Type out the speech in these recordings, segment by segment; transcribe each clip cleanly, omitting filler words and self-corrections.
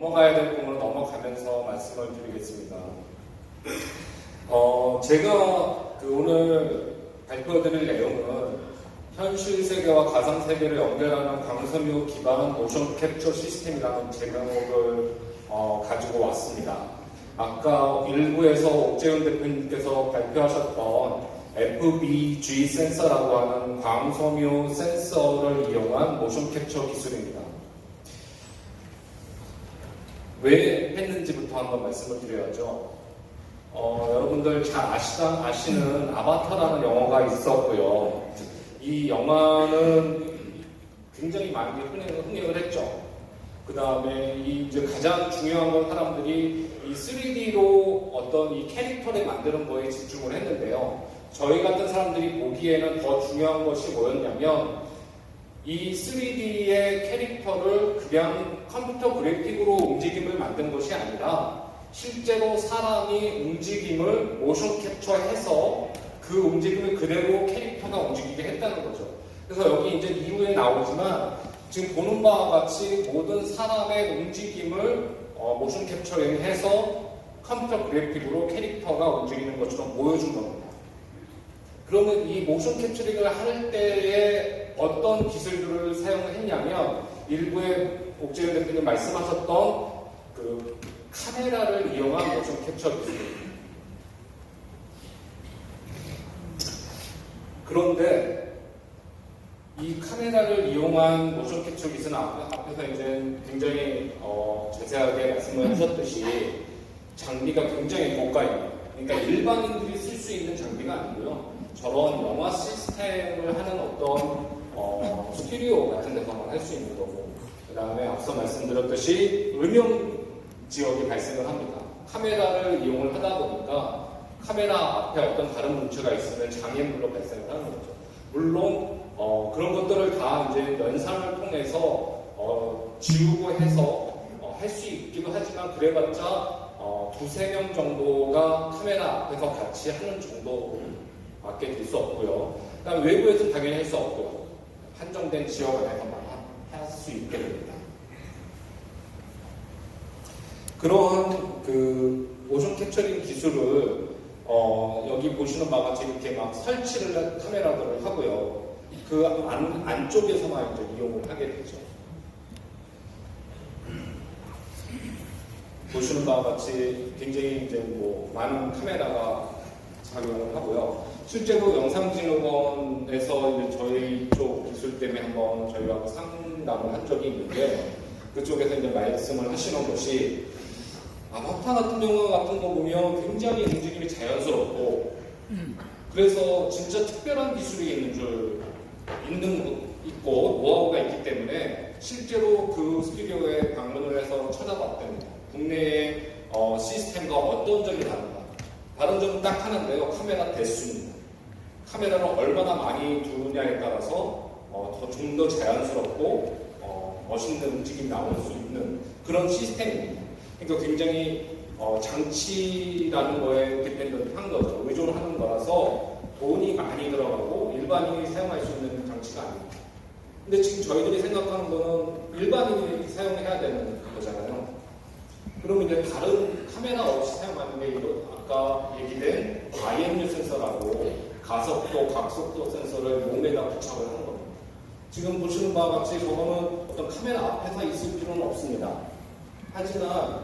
넘어가야 될 부분을 넘어가면서 말씀을 드리겠습니다. 제가 오늘 발표드릴 내용은 현실 세계와 가상 세계를 연결하는 광섬유 기반 모션 캡처 시스템이라는 제목을 가지고 왔습니다. 아까 일부에서 옥재훈 대표님께서 발표하셨던 FBG 센서라고 하는 광섬유 센서를 이용한 모션 캡처 기술입니다. 왜 했는지부터 한번 말씀을 드려야죠. 여러분들 잘 아시는 아바타라는 영화가 있었고요. 이 영화는 굉장히 많이 흥행을 했죠. 그 다음에 이제 가장 중요한 건 사람들이 이 3D로 어떤 이 캐릭터를 만드는 거에 집중을 했는데요. 저희 같은 사람들이 보기에는 더 중요한 것이 뭐였냐면 이 3D의 캐릭터를 그냥 컴퓨터 그래픽으로 움직임을 만든 것이 아니라 실제로 사람이 움직임을 모션 캡처해서 그 움직임을 그대로 캐릭터가 움직이게 했다는 거죠. 그래서 여기 이제 이후에 나오지만 지금 보는 바와 같이 모든 사람의 움직임을 모션 캡처해서 컴퓨터 그래픽으로 캐릭터가 움직이는 것처럼 보여준 겁니다. 그러면 이 모션 캡처링을 할 때에 어떤 기술들을 사용했냐면 일부에 옥재훈 대표님 말씀하셨던 그 카메라를 이용한 모션 캡처 기술입니다. 그런데 이 카메라를 이용한 모션 캡처 기술은 앞에서 이제 굉장히 자세하게 말씀을 하셨듯이 장비가 굉장히 고가입니다. 그러니까 일반인들이 쓸 수 있는 장비가 아니고요. 저런 영화 시스템을 하는 어떤 스튜디오 같은 데서만 할 수 있는 거고, 그 다음에 앞서 말씀드렸듯이 음영 지역이 발생을 합니다. 카메라를 이용을 하다 보니까 카메라 앞에 어떤 다른 물체가 있으면 장애물로 발생을 하는 거죠. 물론 그런 것들을 다 이제 연산을 통해서 지우고 해서 할 수 있기도 하지만 그래봤자 두세 명 정도가 카메라 앞에서 같이 하는 정도밖에 될 수 없고요. 그다음 외부에서는 당연히 할 수 없고요. 한정된 지역 안에서만 할 수 있게 됩니다. 그러한 그 모션 캡처링 기술을 여기 보시는 바와 같이 이렇게 막 설치를 카메라들을 하고요. 그 안쪽에서만 이제 이용을 하게 되죠. 보시는 바와 같이 굉장히 이제 많은 카메라가 작용을 하고요. 실제로 영상진흥원에서 이제 저희 쪽 기술 때문에 한번 저희하고 상담을 한 적이 있는데 그쪽에서 이제 말씀을 하시는 것이 아바타 같은 경우 같은 거 보면 굉장히 움직임이 자연스럽고 그래서 진짜 특별한 기술이 있고 노하우가 있기 때문에 실제로 그 스튜디오에 방문을 해서 찾아봤답니다. 국내의 시스템과 어떤 점이 다른가? 다른 점은 딱 하나인데요. 카메라 대수입니다. 카메라를 얼마나 많이 두느냐에 따라서 좀 더 자연스럽고 멋있는 움직임이 나올 수 있는 그런 시스템입니다. 그러니까 굉장히 장치라는 거에 디펜던트한 거죠. 의존을 하는 거라서 돈이 많이 들어가고 일반인이 사용할 수 있는 장치가 아닙니다. 근데 지금 저희들이 생각하는 거는 일반인이 사용해야 되는 거잖아요. 그러면 이제 다른 카메라 없이 사용하는 게 아까 얘기된 IMU 센서라고 가속도, 각속도 센서를 몸에다 부착을 하는 겁니다. 지금 보시는 바와 같이 저거는 어떤 카메라 앞에서 있을 필요는 없습니다. 하지만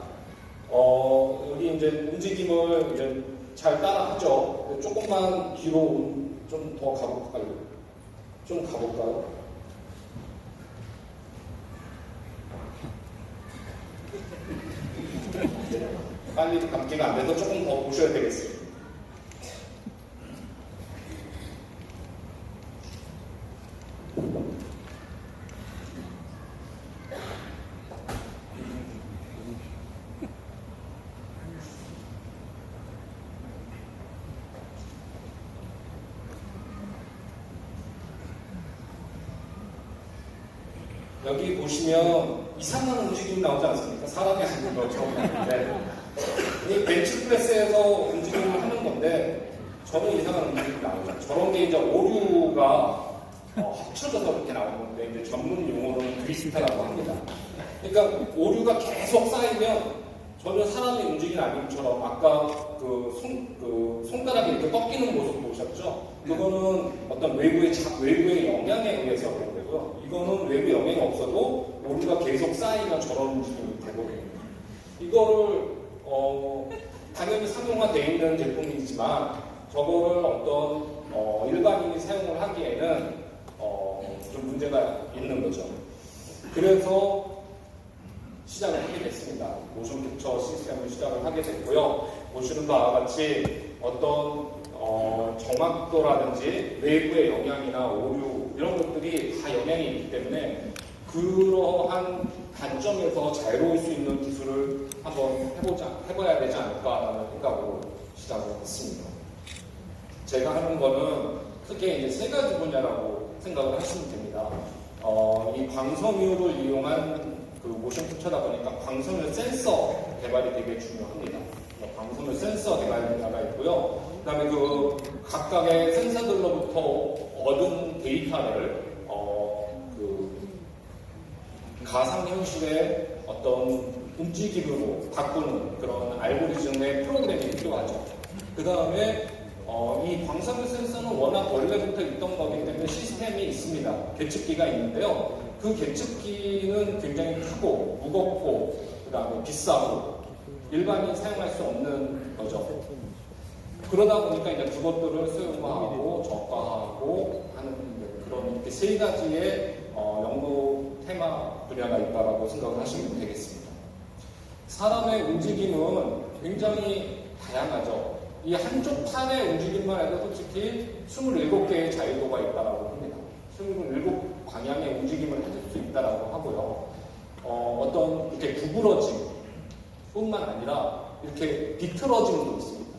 여기 이제 움직임을 이제 잘 따라하죠. 조금만 뒤로 좀 더 가볼까요? 좀 가볼까요? 빨리 감기가 안 돼서 조금 더 보셔야 되겠어요. 여기 보시면 이상한 움직임이 나오지 않습니까? 사람이 아닌 것처럼 나오는데 이 벤치프레스에서 움직임을 하는 건데 저는 이상한 움직임이 나오죠. 저런 게 이제 오류가 합쳐져서 이렇게 나오는 건데 이제 전문 용어로는 트위스트라고 합니다. 그러니까 오류가 계속 쌓이면 전혀 사람이 움직이는 아님처럼 아까 손가락이 이렇게 꺾이는 모습 보셨죠? 그거는 어떤 외부의 영향에 의해서 그런 거고요. 이거는 외부 영향이 없어도 오류가 계속 쌓이면 저런 움직임이 되거든요. 이거를 당연히 상용화되어 있는 제품이지만 저거를 어떤 일반인이 사용을 하기에는 좀 문제가 있는 거죠. 그래서 시작을 하게 됐습니다. 모션 캡처 시스템을 시작을 하게 됐고요. 보시는 바와 같이 어떤 정확도라든지 외부의 영향이나 오류 이런 것들이 다 영향이 있기 때문에 그러한 관점에서 자유로울 수 있는 기술을 한번 해봐야 되지 않을까라는 생각으로 시작을 했습니다. 제가 하는 거는 크게 이제 세 가지 분야라고 생각을 하시면 됩니다. 이 광섬유를 이용한 그 모션 캡처다 보니까 광섬유 센서 개발이 되게 중요합니다. 광섬유 센서 개발 분야가 있고요. 그 다음에 그 각각의 센서들로부터 얻은 데이터를 가상현실의 어떤 움직임으로 바꾸는 그런 알고리즘의 프로그램이 필요하죠. 그 다음에 이 광섬유 센서는 워낙 원래부터 있던 거기 때문에 시스템이 있습니다. 계측기가 있는데요. 그 계측기는 굉장히 크고 무겁고 그 다음에 비싸고 일반인이 사용할 수 없는 거죠. 그러다 보니까 이제 그것들을 소형화하고 저가하고 하는 그런 이렇게 세 가지의 연구 테마 분야가 있다라고 생각을 하시면 되겠습니다. 사람의 움직임은 굉장히 다양하죠. 이 한쪽 팔의 움직임만 해도 솔직히 27개의 자유도가 있다라고 합니다. 27방향의 움직임을 해줄 수 있다라고 하고요. 어떤 이렇게 구부러짐 뿐만 아니라 이렇게 비틀어짐도 있습니다.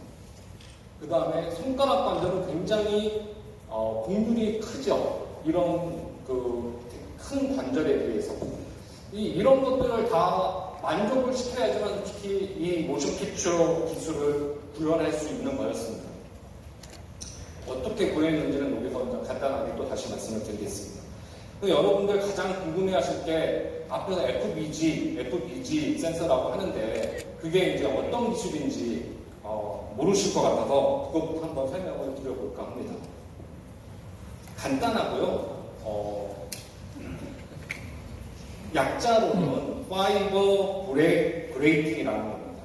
그 다음에 손가락 관절은 굉장히 곡률이 크죠. 이런 큰 관절에 비해서 이런 것들을 다 만족을 시켜야지만 특히 이 모션 캡처 기술을 구현할 수 있는 거였습니다. 어떻게 구현했는지는 여기서 간단하게 또 다시 말씀을 드리겠습니다. 여러분들 가장 궁금해하실 게 앞에서 FBG 센서라고 하는데 그게 이제 어떤 기술인지 모르실 것 같아서 그것부터 한번 설명을 드려볼까 합니다. 간단하고요. 약자로는 파이버 브레이킹이라는 겁니다.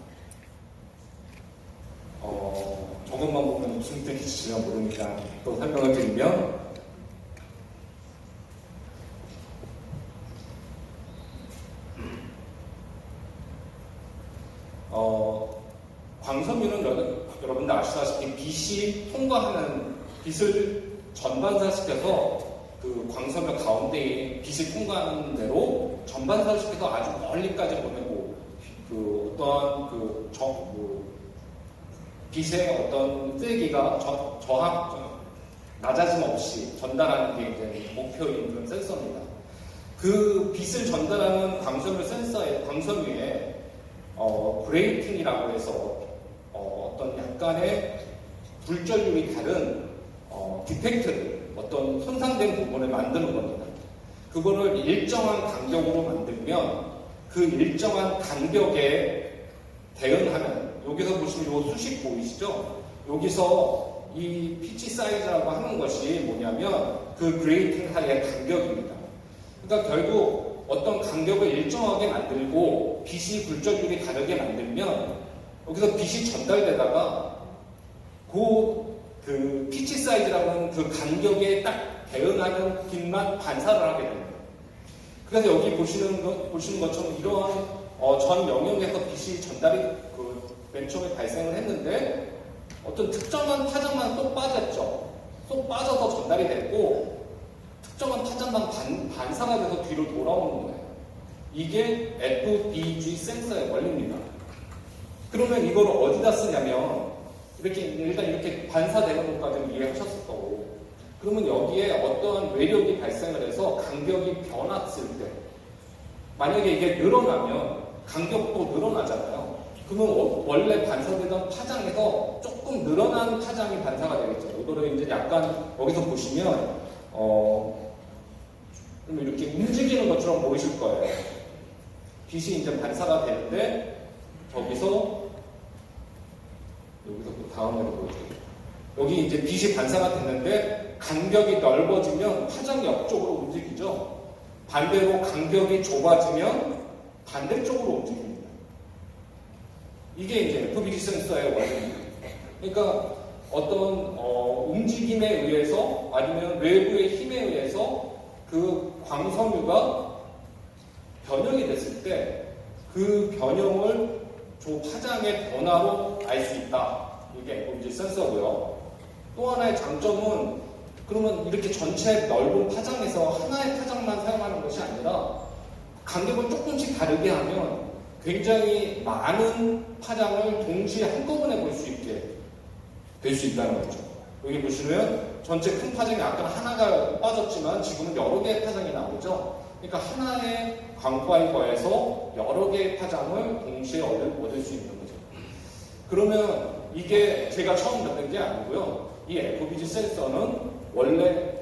저것만 보면 무슨 뜻인지 제가 모르니까 또 설명을 드리면 광섬유는 여러분들 아시다시피 빛이 통과하는 빛을 전반사시켜서 그 광섬유 가운데에 빛이 통과하는 대로 전반사시켜서 아주 멀리까지 보내고 그 어떠한 빛의 어떤 세기가 낮아짐 없이 전달하는 게 이제 목표인 그런 센서입니다. 그 빛을 전달하는 광섬유에 브레이팅이라고 해서 어떤 약간의 불전율이 다른 디펙트를 어떤 손상된 부분을 만드는 겁니다. 그거를 일정한 간격으로 만들면 그 일정한 간격에 대응하는 여기서 보시면 이 수식 보이시죠? 여기서 이 피치 사이즈라고 하는 것이 뭐냐면 그 그레이팅 사이의 간격입니다. 그러니까 결국 어떤 간격을 일정하게 만들고 빛이 불전율이 다르게 만들면 여기서 빛이 전달되다가 그 피치 사이즈라고 하는 그 간격에 딱 대응하는 빛만 반사를 하게 됩니다. 그래서 여기 보시는 것처럼 이러한 전 영역에서 빛이 전달이 맨 처음에 발생을 했는데 어떤 특정한 파장만 쏙 빠졌죠. 쏙 빠져서 전달이 됐고 특정한 파장만 반사가 돼서 뒤로 돌아오는 거예요. 이게 FBG 센서의 원리입니다. 그러면 이걸 어디다 쓰냐면 일단 이렇게 반사되는 것까지는 이해하셨을 거고 그러면 여기에 어떠한 외력이 발생을 해서 간격이 변했을 때 만약에 이게 늘어나면 간격도 늘어나잖아요. 그러면 원래 반사되던 파장에서 조금 늘어난 파장이 반사가 되겠죠. 이거를 이제 약간 여기서 보시면 이렇게 움직이는 것처럼 보이실 거예요. 빛이 이제 반사가 되는데 여기서 또 다음으로 보여줘요. 여기 이제 빛이 반사가 됐는데 간격이 넓어지면 파장이 옆쪽으로 움직이죠. 반대로 간격이 좁아지면 반대쪽으로 움직입니다. 이게 이제 FBG 센서의 원리입니다. 그러니까 어떤 움직임에 의해서 아니면 외부의 힘에 의해서 그 광섬유가 변형이 됐을 때 그 변형을 저 파장의 변화로 알 수 있다. 이게 FBG 센서고요. 또 하나의 장점은 그러면 이렇게 전체 넓은 파장에서 하나의 파장만 사용하는 것이 아니라 간격을 조금씩 다르게 하면 굉장히 많은 파장을 동시에 한꺼번에 볼 수 있게 될 수 있다는 거죠. 여기 보시면 전체 큰 파장이 아까 하나가 빠졌지만 지금은 여러 개의 파장이 나오죠. 그러니까 하나의 광파이버에서 여러 개의 파장을 동시에 얻을 수 있는 거죠. 그러면 이게 제가 처음 만든 게 아니고요. 이 FBG 센서는 원래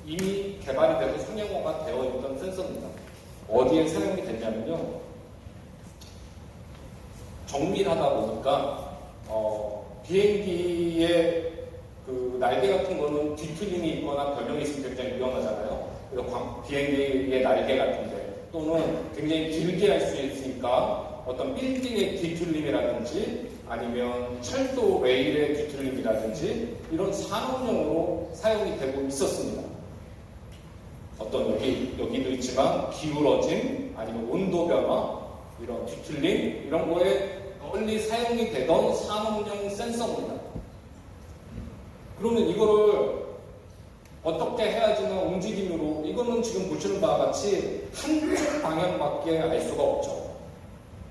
이미 개발이 되고 상용화가 되어 있던 센서입니다. 어디에 사용이 됐냐면요. 정밀하다 보니까 비행기의 그 날개 같은 거는 뒤틀림이 있거나 변형이 있으면 굉장히 위험하잖아요. 그래서 비행기의 날개 같은데 또는 굉장히 길게 할 수 있으니까 어떤 빌딩의 뒤틀림이라든지 아니면 철도 레일의 뒤틀림이라든지 이런 산업용으로 사용이 되고 있었습니다. 어떤 여기도 있지만 기울어짐 아니면 온도 변화 이런 뒤틀림 이런 거에 널리 사용이 되던 산업용 센서입니다. 그러면 이거를 어떻게 해야지만 움직임으로 이거는 지금 보시는 바와 같이 한쪽 방향밖에 알 수가 없죠.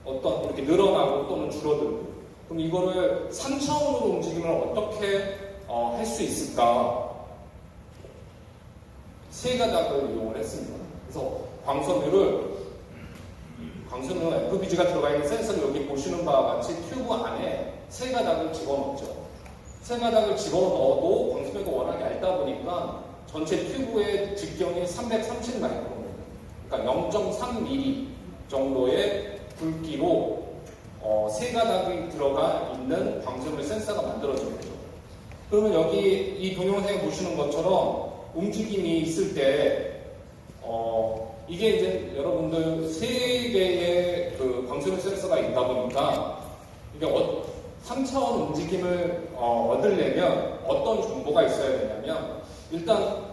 어떤 이렇게 늘어나고 또는 줄어들고 그럼 이거를 3차원으로 움직임을 어떻게 할 수 있을까? 세 가닥을 이용을 했습니다. 그래서 광섬유는 FBG가 들어가 있는 센서를 여기 보시는 바와 같이 튜브 안에 세 가닥을 집어넣죠. 세 가닥을 집어넣어도 광섬유가 워낙 얇다 보니까 전체 튜브의直径이 330 마이크론입니다. 그러니까 0.3mm 정도의 굵기로 세 가닥이 들어가 있는 광섬유 센서가 만들어진 거죠. 그러면 여기 이 동영상에 보시는 것처럼 움직임이 있을 때 이게 이제 여러분들 세 개의 그 광섬유 센서가 있다 보니까 이게 3차원 움직임을 얻으려면 어떤 정보가 있어야 되냐면 일단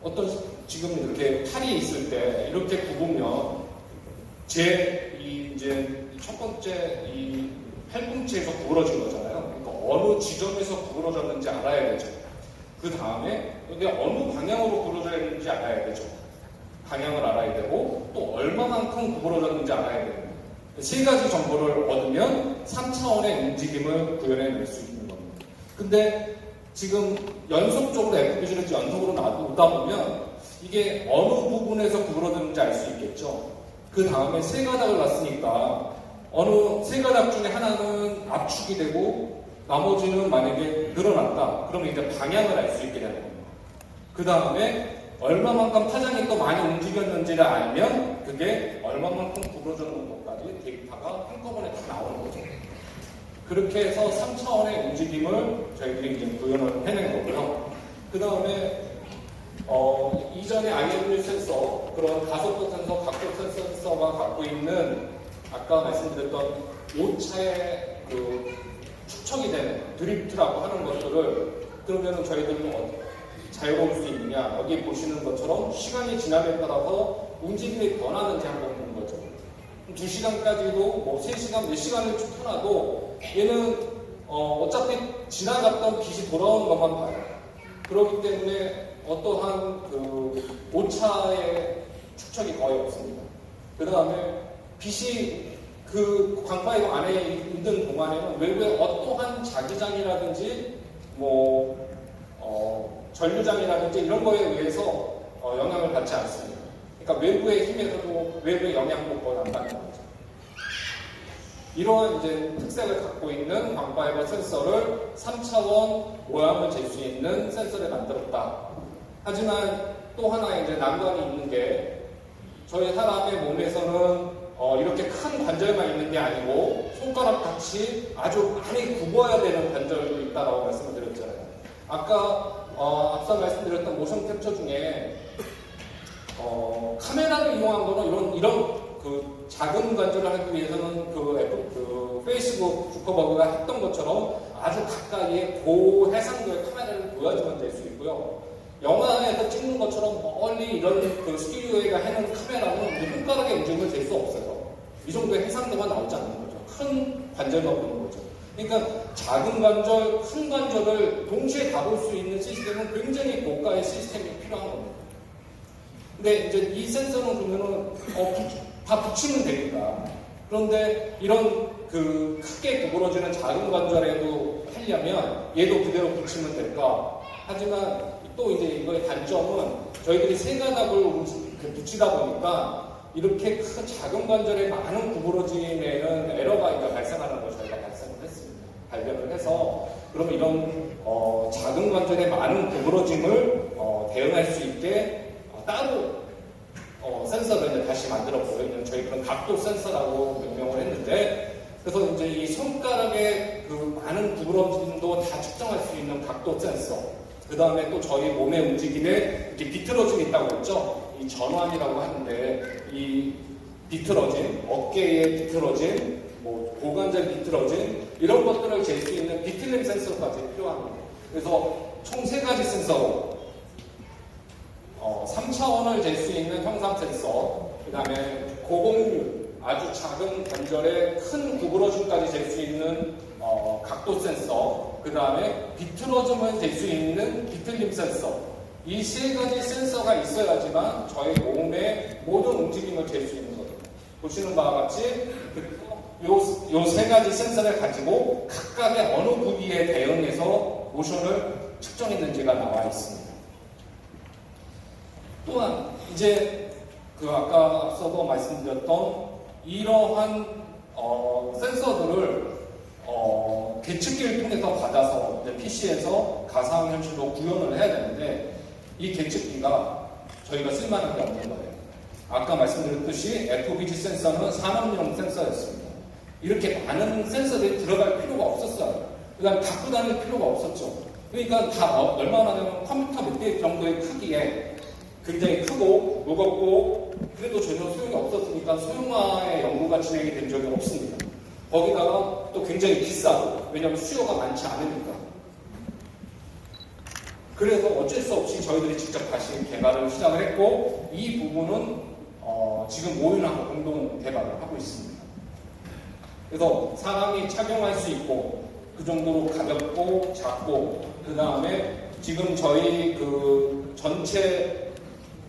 어떤 지금 이렇게 팔이 있을 때 이렇게 굽으면 이제 첫 번째 이 팔꿈치에서 구부러진 거잖아요. 그러니까 어느 지점에서 구부러졌는지 알아야 되죠. 그 다음에 이게 어느 방향으로 구부러져야 되는지 알아야 되죠. 방향을 알아야 되고 또 얼마만큼 구부러졌는지 알아야 됩니다. 세 가지 정보를 얻으면 3차원의 움직임을 구현해낼 수 있는 겁니다. 근데 지금 연속적으로 FBG를 연속으로 놔두다 보면 이게 어느 부분에서 구부러졌는지 알 수 있겠죠. 그 다음에 세 가닥을 놨으니까 어느 세 가닥 중에 하나는 압축이 되고 나머지는 만약에 늘어났다. 그러면 이제 방향을 알 수 있게 되는 겁니다. 그 다음에 얼마만큼 파장이 또 많이 움직였는지를 알면 그게 얼마만큼 구부러졌는 것까지 데이터가 한꺼번에 다 나오는 거죠. 그렇게 해서 3차원의 움직임을 저희들이 이제 구현을 해낸 거고요. 그 다음에 이전에 IMU 센서, 그런 가속도 센서, 각도 센서가 갖고 있는 아까 말씀드렸던 5차의 그 축척이 되는 드리프트라고 하는 것들을 그러면 저희들은 자유로울 수 있느냐. 여기 보시는 것처럼 시간이 지남에 따라서 움직임이 변하는지 한번 보는 거죠. 2시간까지도 뭐 3시간, 몇 시간을 쭉 해놔도 얘는 어차피 지나갔던 빛이 돌아오는 것만 봐요. 그렇기 때문에 어떠한 그 오차의 축척이 거의 없습니다. 그 다음에 빛이 그 광파이버 안에 있는 동안에는 외부의 어떠한 자기장이라든지 전류장이라든지 이런 거에 의해서 영향을 받지 않습니다. 그러니까 외부의 힘에서도 외부의 영향도 거의 안 받는 거죠. 이러한 이제 특색을 갖고 있는 광파이버 센서를 3차원 모양을 잴 수 있는 센서를 만들었다. 하지만 또 하나 이제 난관이 있는 게 저희 사람의 몸에서는 이렇게 큰 관절만 있는 게 아니고 손가락 같이 아주 많이 굽어야 되는 관절도 있다라고 말씀을 드렸잖아요. 아까 앞서 말씀드렸던 모션 캡처 중에 카메라를 이용한 거는 이런 그 작은 관절을 하기 위해서는 그 페이스북 주커버그가 했던 것처럼 아주 가까이에 고해상도의 카메라를 보여야지만 될 수 있고요. 영화에서 찍는 것처럼 멀리 이런 그 스튜디오에가 해놓은 카메라는 손가락의 움직임을 잴 수 없어요. 이 정도의 해상도가 나오지 않는 거죠. 큰 관절만 보는 거죠. 그러니까 작은 관절, 큰 관절을 동시에 다 볼 수 있는 시스템은 굉장히 고가의 시스템이 필요한 겁니다. 근데 이제 이 센서는 그러면은 다 붙이면 되니까. 그런데 이런 그 크게 구부러지는 작은 관절에도 하려면 얘도 그대로 붙이면 될까? 하지만 또 이제 이거의 단점은 저희들이 세 가닥을 붙이다 보니까 이렇게 큰 작은 관절에 많은 구부러짐에는 에러가 발생하는 걸 저희가 발생을 했습니다. 발견을 해서 그러면 이런 작은 관절에 많은 구부러짐을 대응할 수 있게 따로 센서를 이제 다시 만들었고요. 저희 그런 각도 센서라고 명명을 했는데, 그래서 이제 이 손가락의 그 많은 구부러짐도 다 측정할 수 있는 각도 센서, 그 다음에 또 저희 몸의 움직임에 이렇게 비틀어짐이 있다고 했죠. 이 전완이라고 하는데, 이 비틀어짐, 어깨의 비틀어짐, 뭐 고관절 비틀어짐, 이런 것들을 잴 수 있는 비틀림 센서까지 필요합니다. 그래서 총 3가지 센서로 3차원을 잴 수 있는 형상 센서, 그 다음에 고공률, 아주 작은 관절의 큰 구부러짐까지 잴 수 있는 각도 센서, 그 다음에 비틀어짐을 잴 수 있는 비틀림 센서, 이 3가지 센서가 있어야지만 저희 몸의 모든 움직임을 잴 수 있는 거죠. 보시는 바와 같이 요 3가지 센서를 가지고 각각의 어느 부위에 대응해서 모션을 측정했는지가 나와 있습니다. 또한 이제 그 아까 앞서도 말씀드렸던 이러한 센서들을 계측기를 통해서 받아서 PC에서 가상현실로 구현을 해야 되는데, 이 계측기가 저희가 쓸만한 게 없는 거예요. 아까 말씀드렸듯이 FOVG 센서는 산업용 센서였습니다. 이렇게 많은 센서들이 들어갈 필요가 없었어요. 그다음에 갖고 다닐 필요가 없었죠. 그러니까 다 얼마나 되면 컴퓨터 몇 개 정도의 크기에 굉장히 크고 무겁고 그래도 전혀 소용이 없었으니까 소형화의 연구가 진행이 된 적이 없습니다. 거기다가 또 굉장히 비싸고, 왜냐하면 수요가 많지 않으니까. 그래서 어쩔 수 없이 저희들이 직접 다시 개발을 시작을 했고, 이 부분은 지금 오윤하고 공동 개발을 하고 있습니다. 그래서 사람이 착용할 수 있고 그 정도로 가볍고 작고, 그 다음에 지금 저희 그 전체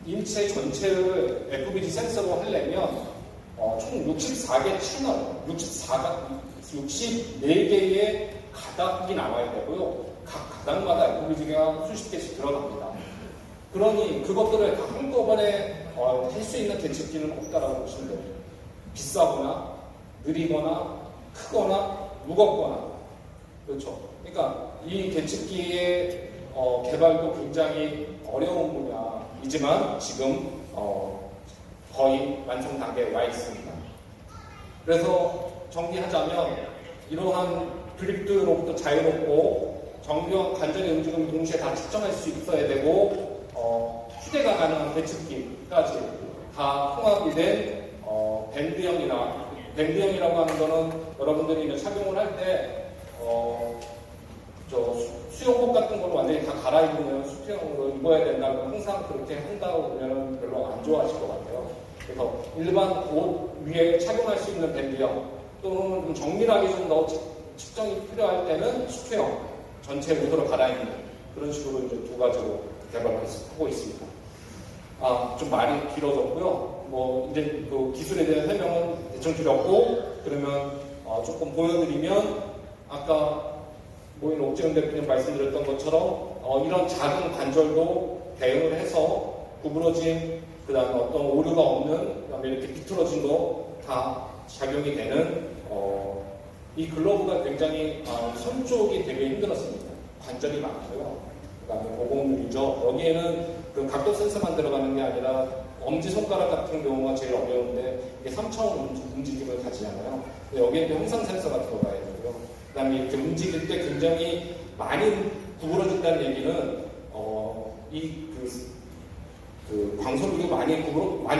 인체 전체를 FOVG 센서로 하려면 총 64개 채널, 64개의 가닥이 나와야 되고요. 각 가닥마다 FOVG가 수십 개씩 들어갑니다. 그러니 그것들을 다 한꺼번에 할 수 있는 계측기는 없다라고 보시면 돼요. 비싸거나 느리거나 크거나 무겁거나. 그렇죠. 그러니까 이 계측기의 개발도 굉장히 어려운 분야이지만 지금 거의 완성 단계에 와 있습니다. 그래서 정리하자면 이러한 그립트로부터 자유롭고 정교한 관절의 움직임을 동시에 다 측정할 수 있어야 되고, 휴대가 가능한 계측기까지 다 통합이 된 밴드형이라고 하는 거는 여러분들이 이제 착용을 할 때 수영복 같은 걸로 완전히 다 갈아입으면 수트형으로 입어야 된다고 항상 그렇게 한다고 보면 별로 안 좋아하실 것 같아요. 그래서 일반 옷 위에 착용할 수 있는 밴드형, 또는 좀 정밀하게 좀 더 측정이 필요할 때는 수트형, 전체 옷으로 갈아입는 그런 식으로 이제 2가지로 개발을 하고 있습니다. 좀 말이 길어졌고요. 뭐 이제 그 기술에 대한 설명은 대충 드렸고, 그러면 조금 보여드리면 아까 모인 옥재훈 대표님 말씀드렸던 것처럼 이런 작은 관절도 대응을 해서 구부러짐, 그 다음에 어떤 오류가 없는, 그 다음에 이렇게 비틀어짐도 다 작용이 되는 이 글러브가 굉장히 손 쪽이 되게 힘들었습니다. 관절이 많고요. 그 다음에 고공률이죠. 여기에는 그 각도 센서만 들어가는 게 아니라 엄지손가락 같은 경우가 제일 어려운데 이게 3차원 움직임을 가지잖아요. 여기에 형상 센서가 들어가야 되고요. 그 다음에 이렇게 움직일 때 굉장히 많이 구부러진다는 얘기는 그 광선율이 많이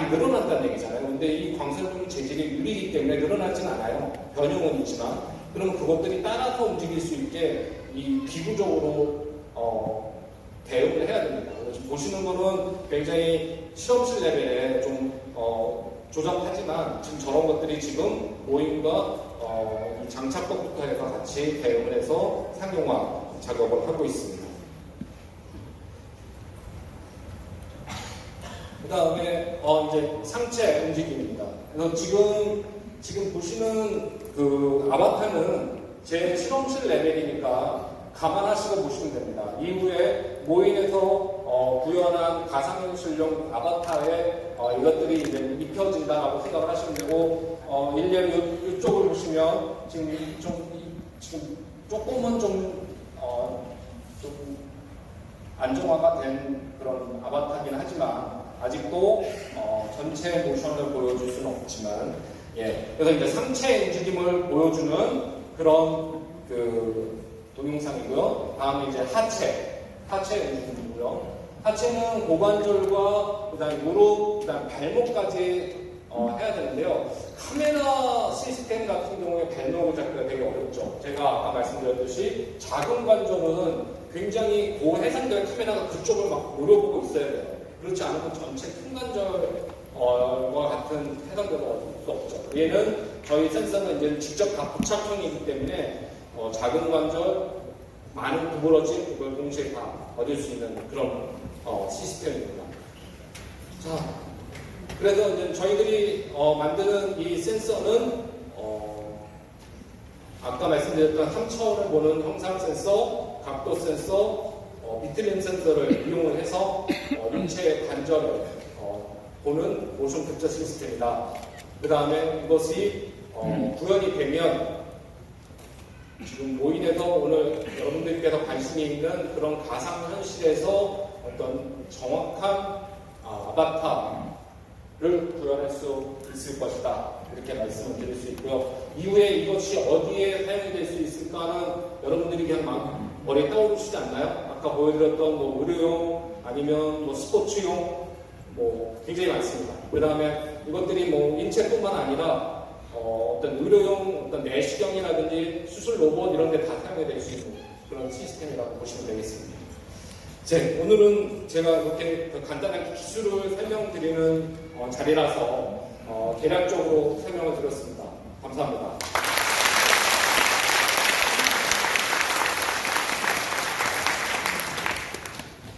늘어난다는 얘기잖아요. 근데 이 광선율 재질이 유리이기 때문에 늘어나진 않아요. 변형은 있지만. 그러면 그것들이 따라서 움직일 수 있게 이 기구적으로 대응을 해야 됩니다. 보시는 거는 굉장히 실험실 레벨에 좀 조잡하지만 지금 저런 것들이 지금 모임과 이 장착법부터 해서 같이 대응을 해서 상용화 작업을 하고 있습니다. 그 다음에 이제 상체 움직임입니다. 그래서 지금 보시는 그 아바타는 제 실험실 레벨이니까 감안하시고 보시면 됩니다. 이후에 모인에서 구현한 가상현실용 아바타에 이것들이 이제 입혀진다라고 생각을 하시면 되고, 일례로 이쪽을 보시면 지금 조금은 좀 안정화가 된 그런 아바타긴 하지만 아직도 전체 모션을 보여줄 수는 없지만, 그래서 이제 상체 움직임을 보여주는 그런 그 동영상이고요. 다음에 이제 하체 움직임이고요. 하체는 고관절과 그다음에 무릎, 그다음에 발목까지 해야 되는데요. 카메라 시스템 같은 경우에 발목을 잡기가 되게 어렵죠. 제가 아까 말씀드렸듯이 작은 관절은 굉장히 고해상도의 카메라가 그쪽을 막 노려보고 있어야 돼요. 그렇지 않으면 전체 큰 관절과 같은 해상도가 수 없죠. 얘는 저희 센서는 이제 직접 다 부착형이기 때문에 작은 관절, 많은 구부러짐, 그걸 동시에 다 얻을 수 있는 그런 시스템입니다. 자, 그래서 이제 저희들이 만드는 이 센서는 아까 말씀드렸던 3차원을 보는 형상 센서, 각도 센서, 비트림 센서를 이용을 해서 인체의 관절을 보는 모션 캡처 시스템이다. 그 다음에 이것이 구현이 되면 지금 모인에서 오늘 여러분들께서 관심이 있는 그런 가상현실에서 어떤 정확한 아바타를 구현할 수 있을 것이다. 이렇게 말씀을 드릴 수 있고요. 이후에 이것이 어디에 사용이 될 수 있을까는 여러분들이 그냥 막 머리에 떠오르시지 않나요? 아까 보여드렸던 뭐 의료용 아니면 뭐 스포츠용 굉장히 많습니다. 그 다음에 이것들이 뭐 인체뿐만 아니라 어떤 의료용 어떤 내시경이라든지 수술 로봇 이런 데 다 사용이 될 수 있는 그런 시스템이라고 보시면 되겠습니다. 오늘은 제가 이렇게 간단하게 기술을 설명드리는 자리라서 대략적으로 설명을 드렸습니다. 감사합니다.